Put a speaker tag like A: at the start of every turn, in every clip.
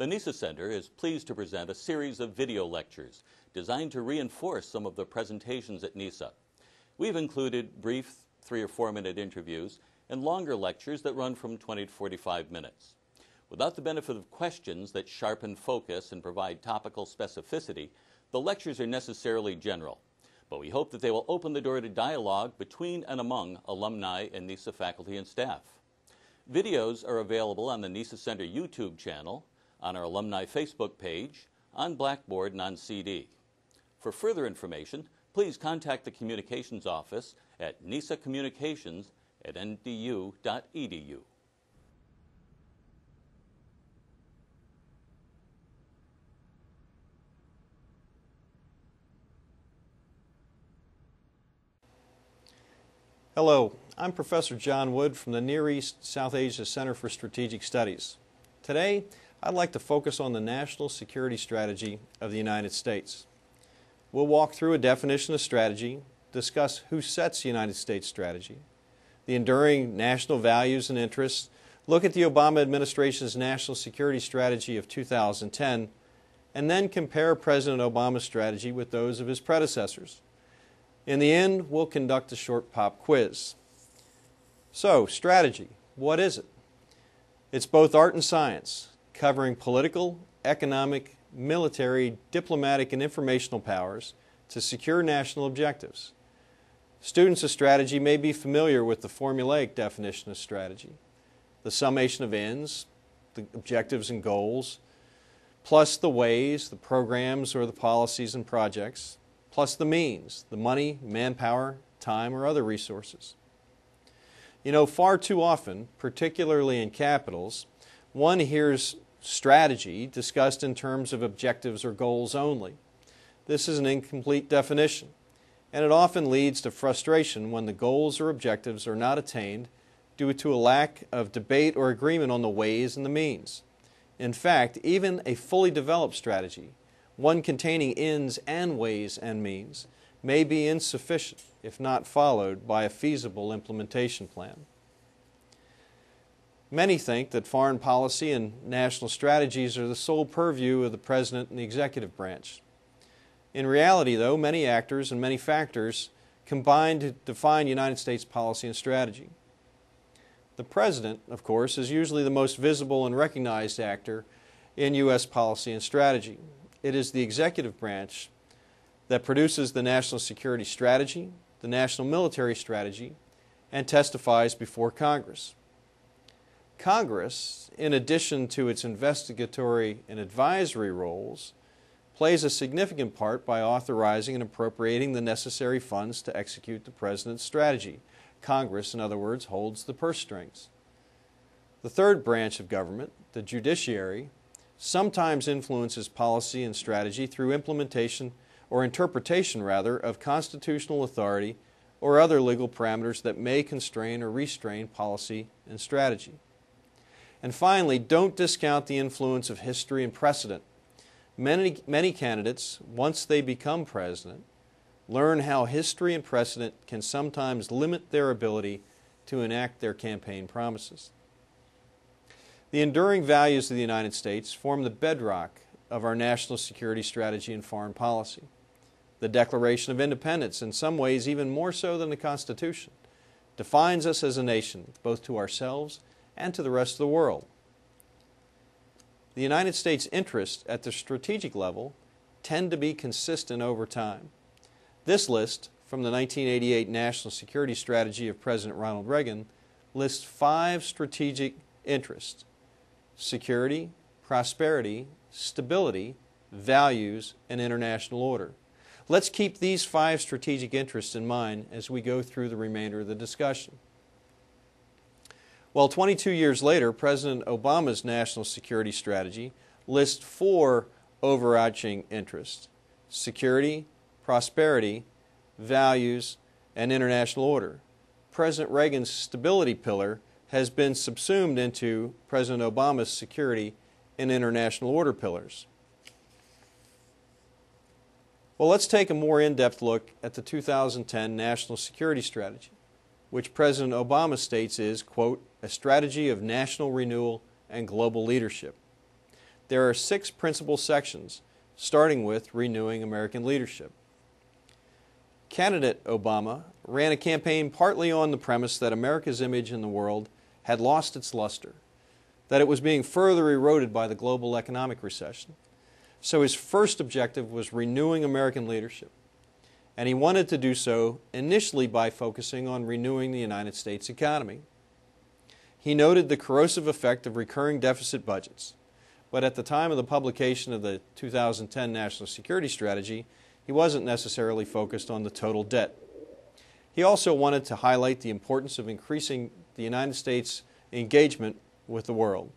A: The NISA Center is pleased to present a series of video lectures designed to reinforce some of the presentations at NISA. We've included brief 3 or 4 minute interviews and longer lectures that run from 20 to 45 minutes. Without the benefit of questions that sharpen focus and provide topical specificity, the lectures are necessarily general. But we hope that they will open the door to dialogue between and among alumni and NISA faculty and staff. Videos are available on the NISA Center YouTube channel, on our alumni Facebook page, on Blackboard, and on CD. For further information, please contact the Communications Office at nisacommunications@ndu.edu.
B: Hello, I'm Professor John Wood from the Near East South Asia Center for Strategic Studies. Today, I'd like to focus on the national security strategy of the United States. We'll walk through a definition of strategy, discuss who sets the United States strategy, the enduring national values and interests, look at the Obama administration's national security strategy of 2010, and then compare President Obama's strategy with those of his predecessors. In the end, we'll conduct a short pop quiz. So, strategy, what is it? It's both art and science, covering political, economic, military, diplomatic, and informational powers to secure national objectives. Students of strategy may be familiar with the formulaic definition of strategy, the summation of ends, the objectives and goals, plus the ways, the programs or the policies and projects, plus the means, the money, manpower, time, or other resources. You know, far too often, particularly in capitals, one hears strategy discussed in terms of objectives or goals only. This is an incomplete definition, and it often leads to frustration when the goals or objectives are not attained due to a lack of debate or agreement on the ways and the means. In fact, even a fully developed strategy, one containing ends and ways and means, may be insufficient if not followed by a feasible implementation plan. Many think that foreign policy and national strategies are the sole purview of the President and the executive branch. In reality, though, many actors and many factors combine to define United States policy and strategy. The President, of course, is usually the most visible and recognized actor in U.S. policy and strategy. It is the executive branch that produces the national security strategy, the national military strategy, and testifies before Congress. Congress, in addition to its investigatory and advisory roles, plays a significant part by authorizing and appropriating the necessary funds to execute the President's strategy. Congress, in other words, holds the purse strings. The third branch of government, the judiciary, sometimes influences policy and strategy through implementation or interpretation, rather, of constitutional authority or other legal parameters that may constrain or restrain policy and strategy. And finally, don't discount the influence of history and precedent. Many candidates, once they become president, learn how history and precedent can sometimes limit their ability to enact their campaign promises. The enduring values of the United States form the bedrock of our national security strategy and foreign policy. The Declaration of Independence, in some ways even more so than the Constitution, defines us as a nation, both to ourselves and to the rest of the world. The United States' interests at the strategic level tend to be consistent over time. This list, from the 1988 National Security Strategy of President Ronald Reagan, lists 5 strategic interests: security, prosperity, stability, values, and international order. Let's keep these 5 strategic interests in mind as we go through the remainder of the discussion. Well, 22 years later, President Obama's national security strategy lists 4 overarching interests: security, prosperity, values, and international order. President Reagan's stability pillar has been subsumed into President Obama's security and international order pillars. Well, let's take a more in-depth look at the 2010 National Security Strategy, which President Obama states is, quote, a strategy of national renewal and global leadership. there are 6 principal sections, starting with renewing American leadership. Candidate Obama ran a campaign partly on the premise that America's image in the world had lost its luster, that it was being further eroded by the global economic recession. So his first objective was renewing American leadership, and he wanted to do so initially by focusing on renewing the United States economy. He noted the corrosive effect of recurring deficit budgets, but at the time of the publication of the 2010 National Security Strategy, he wasn't necessarily focused on the total debt. He also wanted to highlight the importance of increasing the United States' engagement with the world.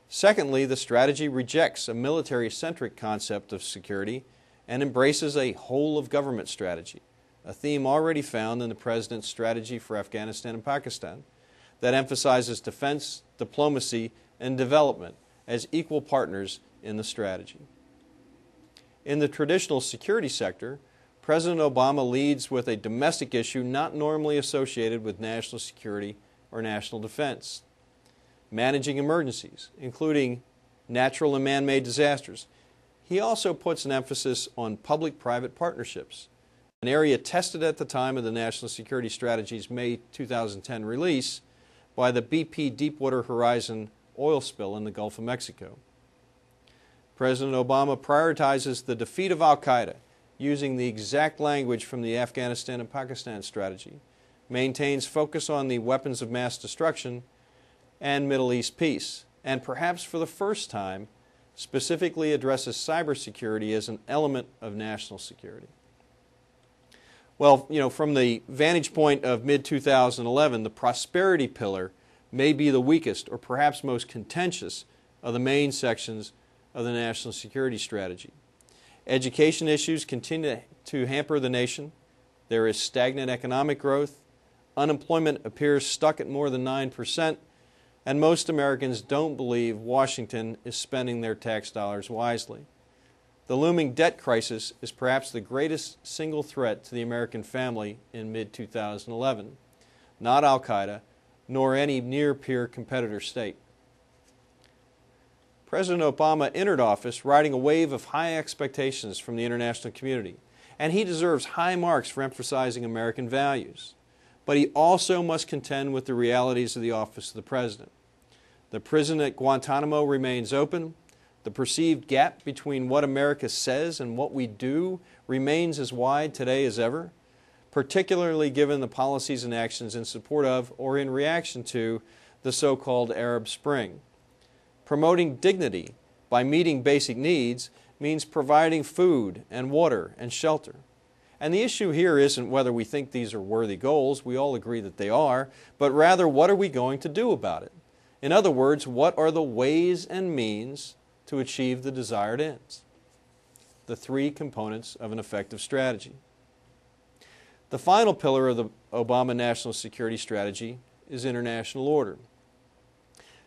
B: Secondly, the strategy rejects a military-centric concept of security and embraces a whole-of-government strategy, a theme already found in the President's strategy for Afghanistan and Pakistan that emphasizes defense, diplomacy, and development as equal partners in the strategy. In the traditional security sector, President Obama leads with a domestic issue not normally associated with national security or national defense. Managing emergencies, including natural and man-made disasters. He also puts an emphasis on public-private partnerships, an area tested at the time of the National Security Strategy's May 2010 release by the BP Deepwater Horizon oil spill in the Gulf of Mexico. President Obama prioritizes the defeat of al-Qaeda using the exact language from the Afghanistan and Pakistan strategy, maintains focus on the weapons of mass destruction and Middle East peace, and perhaps for the first time, specifically addresses cybersecurity as an element of national security. Well, from the vantage point of mid-2011, the prosperity pillar may be the weakest or perhaps most contentious of the main sections of the national security strategy. Education issues continue to hamper the nation. There is stagnant economic growth. Unemployment appears stuck at more than 9%, and most Americans don't believe Washington is spending their tax dollars wisely. The looming debt crisis is perhaps the greatest single threat to the American family in mid-2011, not al-Qaeda, nor any near-peer competitor state. President Obama entered office riding a wave of high expectations from the international community, and he deserves high marks for emphasizing American values. But he also must contend with the realities of the office of the President. The prison at Guantanamo remains open. The perceived gap between what America says and what we do remains as wide today as ever, particularly given the policies and actions in support of or in reaction to the so-called Arab Spring. Promoting dignity by meeting basic needs means providing food and water and shelter. And the issue here isn't whether we think these are worthy goals, we all agree that they are, but rather what are we going to do about it? In other words, what are the ways and means to achieve the desired ends? The 3 components of an effective strategy. The final pillar of the Obama National Security Strategy is international order.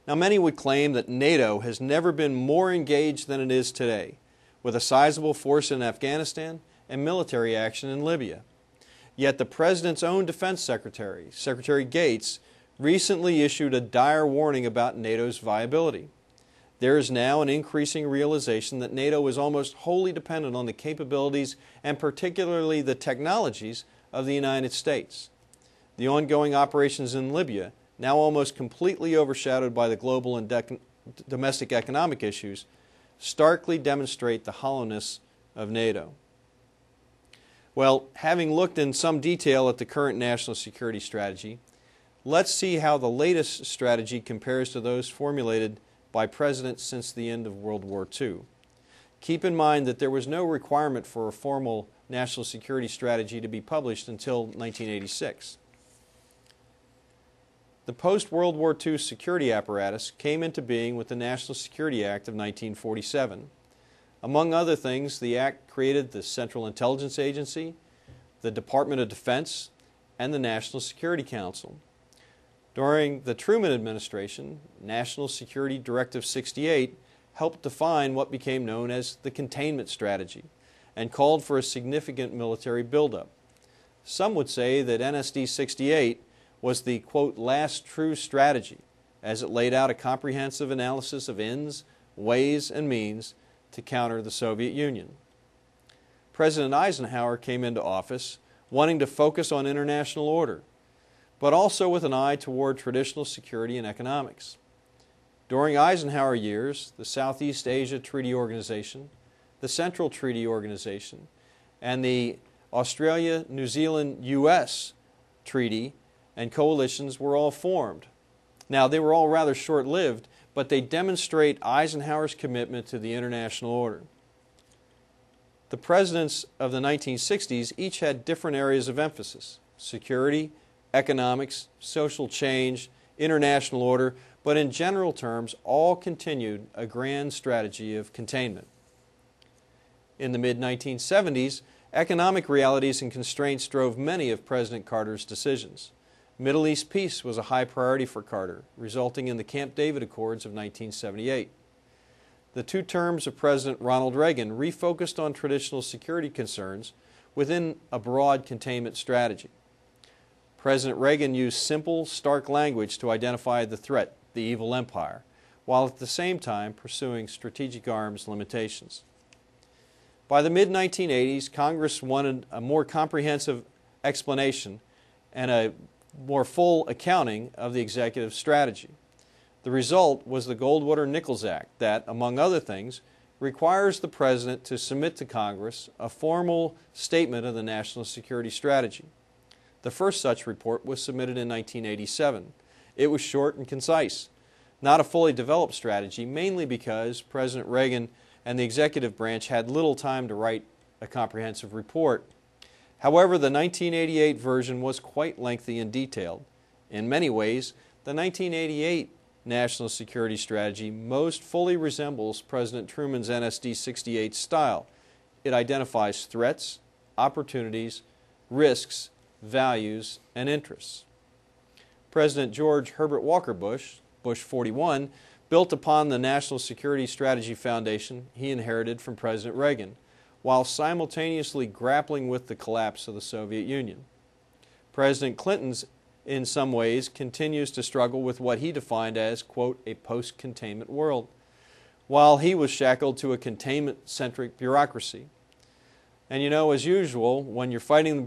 B: Now, many would claim that NATO has never been more engaged than it is today, with a sizable force in Afghanistan and military action in Libya. Yet the President's own Defense Secretary, Secretary Gates, recently issued a dire warning about NATO's viability. There is now an increasing realization that NATO is almost wholly dependent on the capabilities and particularly the technologies of the United States. The ongoing operations in Libya, now almost completely overshadowed by the global and domestic economic issues, starkly demonstrate the hollowness of NATO. Well, having looked in some detail at the current national security strategy, let's see how the latest strategy compares to those formulated by presidents since the end of World War II. Keep in mind that there was no requirement for a formal national security strategy to be published until 1986. The post-World War II security apparatus came into being with the National Security Act of 1947. Among other things, the Act created the Central Intelligence Agency, the Department of Defense, and the National Security Council. During the Truman administration, National Security Directive 68 helped define what became known as the Containment Strategy and called for a significant military buildup. Some would say that NSD 68 was the, quote, last true strategy, as it laid out a comprehensive analysis of ends, ways and means to counter the Soviet Union. President Eisenhower came into office wanting to focus on international order, but also with an eye toward traditional security and economics. During Eisenhower years, the Southeast Asia Treaty Organization, the Central Treaty Organization, and the Australia-New Zealand-U.S. Treaty and coalitions were all formed. Now, they were all rather short-lived, but they demonstrate Eisenhower's commitment to the international order. The presidents of the 1960s each had different areas of emphasis: security, economics, social change, international order, but in general terms, all continued a grand strategy of containment. In the mid-1970s, economic realities and constraints drove many of President Carter's decisions. Middle East peace was a high priority for Carter, resulting in the Camp David Accords of 1978. The two terms of President Ronald Reagan refocused on traditional security concerns within a broad containment strategy. President Reagan used simple, stark language to identify the threat, the evil empire, while at the same time pursuing strategic arms limitations. By the mid-1980s, Congress wanted a more comprehensive explanation and a more full accounting of the executive strategy. The result was the Goldwater-Nichols Act that, among other things, requires the President to submit to Congress a formal statement of the national security strategy. The first such report was submitted in 1987. It was short and concise, not a fully developed strategy, mainly because President Reagan and the executive branch had little time to write a comprehensive report. However, the 1988 version was quite lengthy and detailed. In many ways, the 1988 National Security Strategy most fully resembles President Truman's NSD-68 style. It identifies threats, opportunities, risks, values, and interests. President George Herbert Walker Bush, Bush 41, built upon the National Security Strategy foundation he inherited from President Reagan, while simultaneously grappling with the collapse of the Soviet Union. President Clinton's, in some ways, continues to struggle with what he defined as, quote, a post-containment world, while he was shackled to a containment-centric bureaucracy. And you know, as usual, when you're fighting the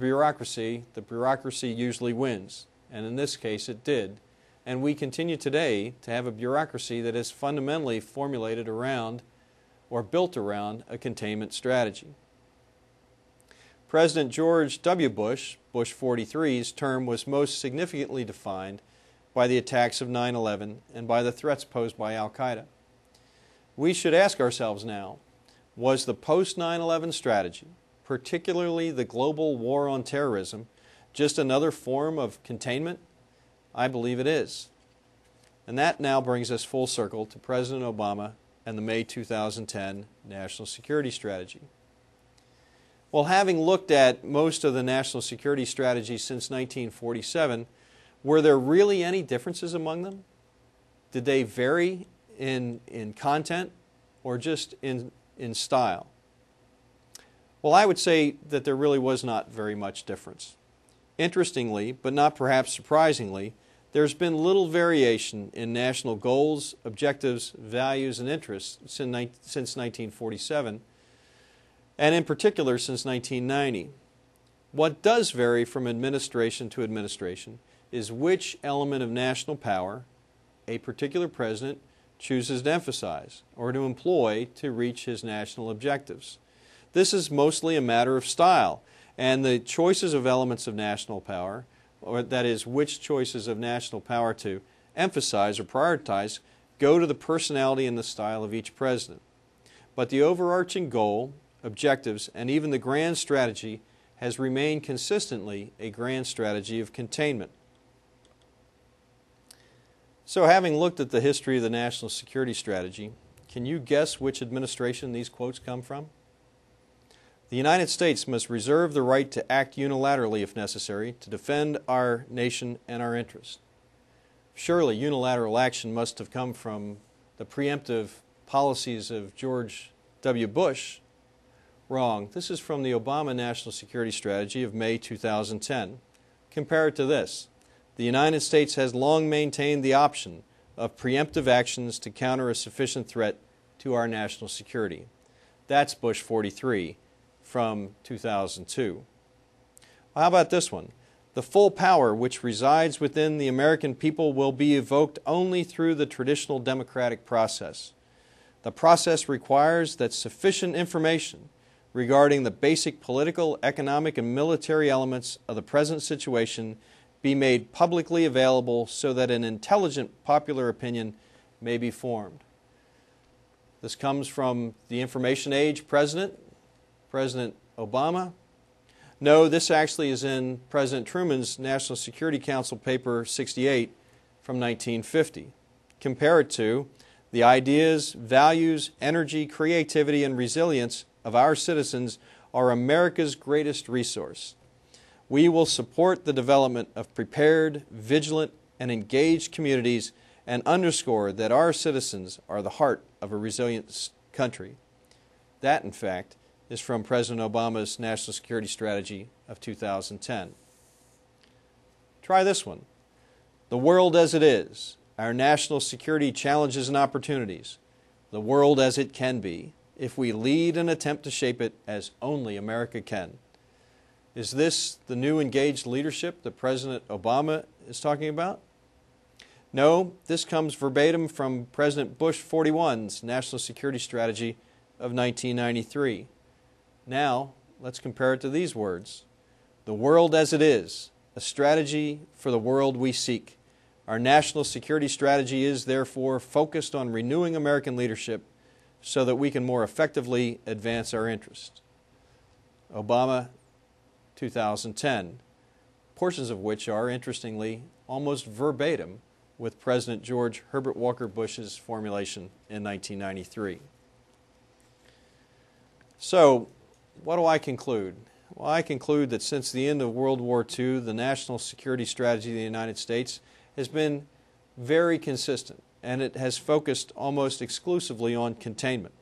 B: bureaucracy usually wins. And in this case, it did. And we continue today to have a bureaucracy that is fundamentally formulated around or built around a containment strategy. President George W. Bush, Bush 43's term was most significantly defined by the attacks of 9/11 and by the threats posed by Al-Qaeda. We should ask ourselves now, was the post-9/11 strategy, particularly the global war on terrorism, just another form of containment? I believe it is. And that now brings us full circle to President Obama and the May 2010 National Security Strategy. Well, having looked at most of the national security strategies since 1947, were there really any differences among them? Did they vary in content or just in style? Well, I would say that there really was not very much difference. Interestingly, but not perhaps surprisingly, there's been little variation in national goals, objectives, values, and interests since 1947, and in particular since 1990. What does vary from administration to administration is which element of national power a particular president chooses to emphasize or to employ to reach his national objectives. This is mostly a matter of style, and the choices of elements of national power, or that is, which choices of national power to emphasize or prioritize, go to the personality and the style of each president. But the overarching goal, objectives, and even the grand strategy has remained consistently a grand strategy of containment. So, having looked at the history of the national security strategy, can you guess which administration these quotes come from? The United States must reserve the right to act unilaterally if necessary to defend our nation and our interests. Surely unilateral action must have come from the preemptive policies of George W. Bush. Wrong. This is from the Obama National Security Strategy of May 2010. Compare it to this. The United States has long maintained the option of preemptive actions to counter a sufficient threat to our national security. That's Bush 43 from 2002. Well, how about this one? The full power which resides within the American people will be evoked only through the traditional democratic process. The process requires that sufficient information regarding the basic political, economic, and military elements of the present situation be made publicly available so that an intelligent popular opinion may be formed. This comes from the information age President Obama. No, this actually is in President Truman's National Security Council Paper 68 from 1950. Compare it to the ideas, values, energy, creativity, and resilience of our citizens are America's greatest resource. We will support the development of prepared, vigilant, and engaged communities and underscore that our citizens are the heart of a resilient country. That, in fact, is from President Obama's National Security Strategy of 2010. Try this one. The world as it is, our national security challenges and opportunities, the world as it can be, if we lead and attempt to shape it as only America can. Is this the new engaged leadership that President Obama is talking about? No, this comes verbatim from President Bush 41's National Security Strategy of 1993. Now, let's compare it to these words. The world as it is, a strategy for the world we seek. Our national security strategy is, therefore, focused on renewing American leadership so that we can more effectively advance our interests. Obama, 2010, portions of which are, interestingly, almost verbatim with President George Herbert Walker Bush's formulation in 1993. So, what do I conclude? Well, I conclude that since the end of World War II, the national security strategy of the United States has been very consistent, and it has focused almost exclusively on containment.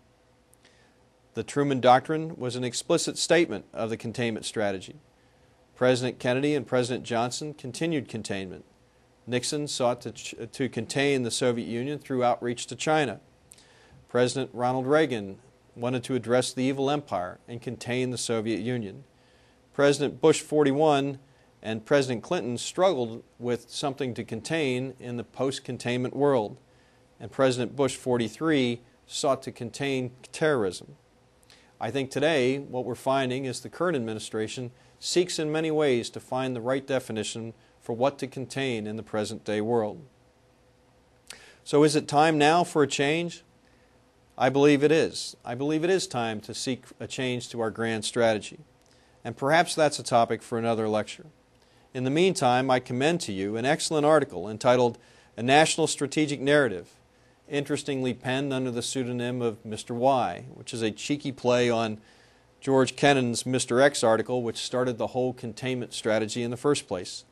B: The Truman Doctrine was an explicit statement of the containment strategy. President Kennedy and President Johnson continued containment. Nixon sought to contain the Soviet Union through outreach to China. President Ronald Reagan wanted to address the evil empire and contain the Soviet Union. President Bush 41 and President Clinton struggled with something to contain in the post-containment world, and President Bush 43 sought to contain terrorism. I think today what we're finding is the current administration seeks in many ways to find the right definition for what to contain in the present-day world. So is it time now for a change? I believe it is. I believe it is time to seek a change to our grand strategy. And perhaps that's a topic for another lecture. In the meantime, I commend to you an excellent article entitled A National Strategic Narrative, interestingly penned under the pseudonym of Mr. Y, which is a cheeky play on George Kennan's Mr. X article, which started the whole containment strategy in the first place.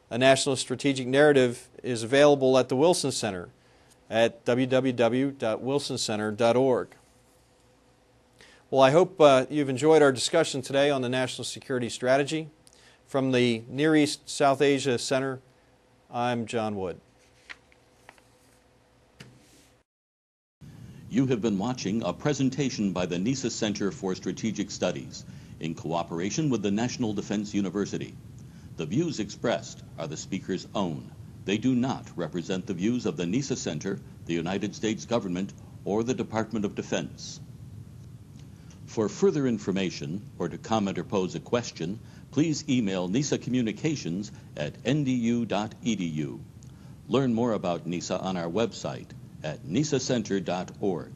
B: A National Strategic Narrative is available at the Wilson Center at www.wilsoncenter.org. Well, I hope you've enjoyed our discussion today on the National Security Strategy. From the Near East South Asia Center, I'm John Wood.
A: You have been watching a presentation by the NISA Center for Strategic Studies in cooperation with the National Defense University. The views expressed are the speaker's own. They do not represent the views of the NISA Center, the United States government, or the Department of Defense. For further information or to comment or pose a question, please email NISA Communications at ndu.edu. Learn more about NISA on our website at nisacenter.org,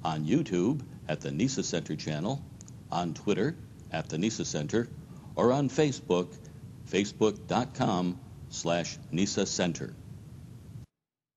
A: on YouTube at the NISA Center channel, on Twitter at the NISA Center, or on Facebook, facebook.com/NISA Center.